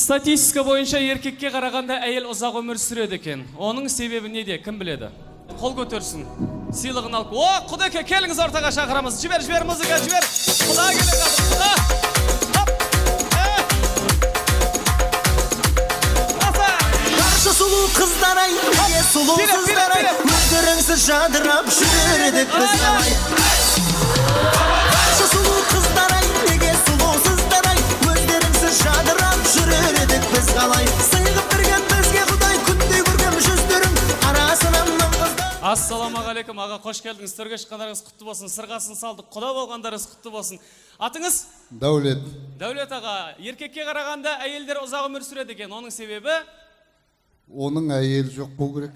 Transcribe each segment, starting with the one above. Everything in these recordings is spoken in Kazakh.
Статистика бойынша еркекке қарағанда әйел ұзақ өмір сүреді екен. Оның себебі неде? Кім біледі? Қол көтерсін. Сыйлығын алып. О, Құдеке, келіңіз ортаға шақырамыз. Жібер, музыка, жібер. Құда келе жатыр. Құда. Қаршы сұлу қыздар-ай, неге сұлу қыздар-ай, өздеріңсіз жадырап жүрдік біз қалай. Қаршы сұлу қыздар-ай, неге сұлусыздар-ай, өздеріңсіз жадырап жүрдік біз қалай. Сыйғып берген бізге Құдай, күндей көргем жүздерің арасынан қыздар. Ассалаумағалейкум, аға, қош келдіңіз. Төрге шыққандарыңыз құтты болсын. Сырғасын салдық. Құда болғандарыңыз құтты болсын. Атыңыз? Дәулет. Дәулет аға, еркекке қарағанда әйелдер ұзақ өмір сүреді екен. Оның себебі? Оның әйел жоқ болу керек.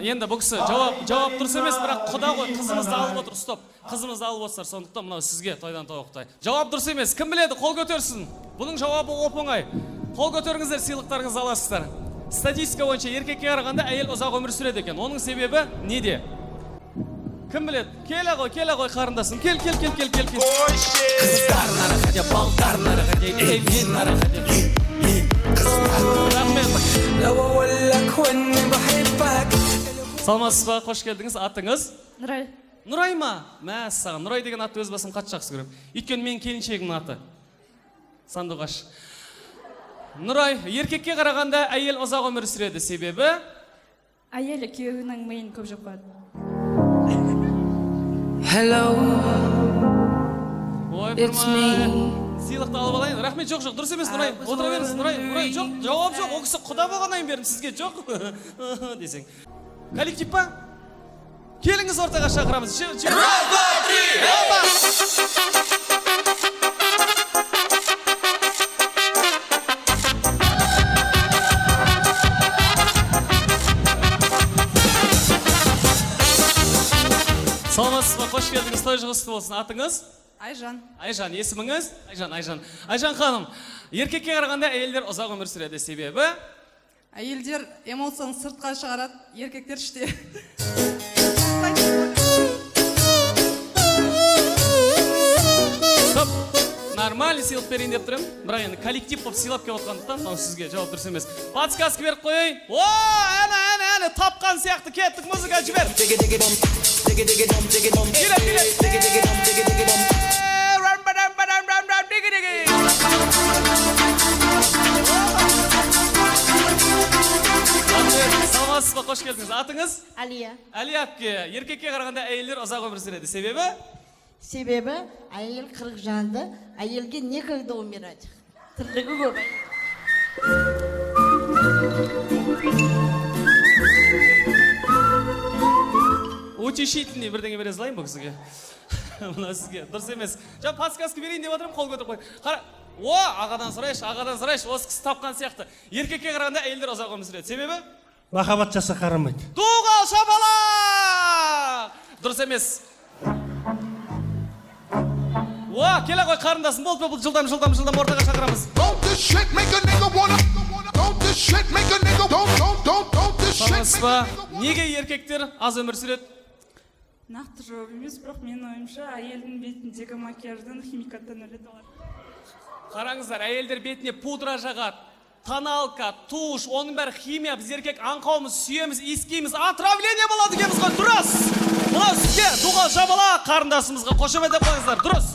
Енді бұл кісі жауап дұрыс емес, бірақ Құда ғой, қызымызды алып отыр. Стоп. Қызымызды алып отырсыздар, сондықтан мынау сізге тойдан той оқтай. Жауап дұрыс емес. Кім біледі? Қол көтерсін. Бұның жауабы оп-оңай. Қол көтеріңіздер, сыйлықтарыңызды аласыздар. Статистика бойынша еркекке қарағанда әйел ұзақ өмір сүреді екен. Оның себебі неде? Кім біледі? Келе ғой қарындасым. Кел. Қыздар нарықаде, балдар нарықаде, мен нарықаде. Рахмет. Саламатсыз ба, қош келдіңіз. Атыңыз? Нұрай. Нұрай ма? Мәссаған. Нұрай деген атты өз басым қатты жақсы көрем. Өйткені мен келіншегімнің аты. Сандуғаш. Нұрай, еркекке қарағанда әйел ұзақ өмір сүреді. Себебі? Әйелі күйеуінің миын көп жоқпады. Hello, It's me. Сыйлықты алып алайын. Рахмет, жоқ, дұрыс емес, Нұрай. Отыра беріңіз, Нұрай. Жоқ, жауап жоқ. Ол кісі Құда болғаннан бердім сізге, жоқ. Десең. Коллектив па? Келіңіз ортаға шақырамыз. Саламатсыз ба, қош келдіңіз, той жұғысты болсын. Атыңыз? Айжан. Айжан, есіміңіз? Айжан ханым, еркекке қарағанда әйелдер ұзақ өмір сүреді. Себебі? Әйелдер эмоцияны сыртқа шығарады, еркектер іште. Стоп. Нормальный сыйлық берейін деп тұрым. Бірақ енді коллектив болып сыйлап келіп отқандықтан, сізге жауап дұрыс емес. Подсказка беріп қойын. О, әне, тапқан сияқты кеттік, музыка жібер. Саламатсыз ба, қош келдіңіз. Атыңыз? Алия. Алия әпке, еркекке қарағанда әйелдер ұзақ өмір сүреді. Себебі? Себебі әйел 40 жанды, әйелге некогда умирать. Тірлігі көп. Утешительный бірдеңе бере салайын бұл кісіге. Мына сізге дұрыс емес. Жаңа подсказка берейін деп отырмын, қол көтеріп қой. Қара. О, ағадан сұрайшы. Осы кісі тапқан сияқты. Еркекке қарағанда әйелдер ұзақ өмір сүреді. Себебі? Махаббат жаса қарамайды. Туғал шапалақ! Дұрыс емес. О, келе ғой қарындасым, болды бұл жылдам ортаға шақырамыз. Саламатсыз ба? Неге еркектер аз өмір сүреді? Нақты жауап емес, бірақ менің ойымша әйелдің бетіндегі макияждан химикаттан өледі олар. Қараңыздар, әйелдер бетіне пудра жағады, тоналка, туш, оның бәрі химия. Біз еркек аңқауымыз, сүйеміз, иіскейміз, отравление болады екенбіз ғой, дұрыс. Мына сізге туғал шапалақ, қарындасымызға қошемет деп қойыңыздар, дұрыс.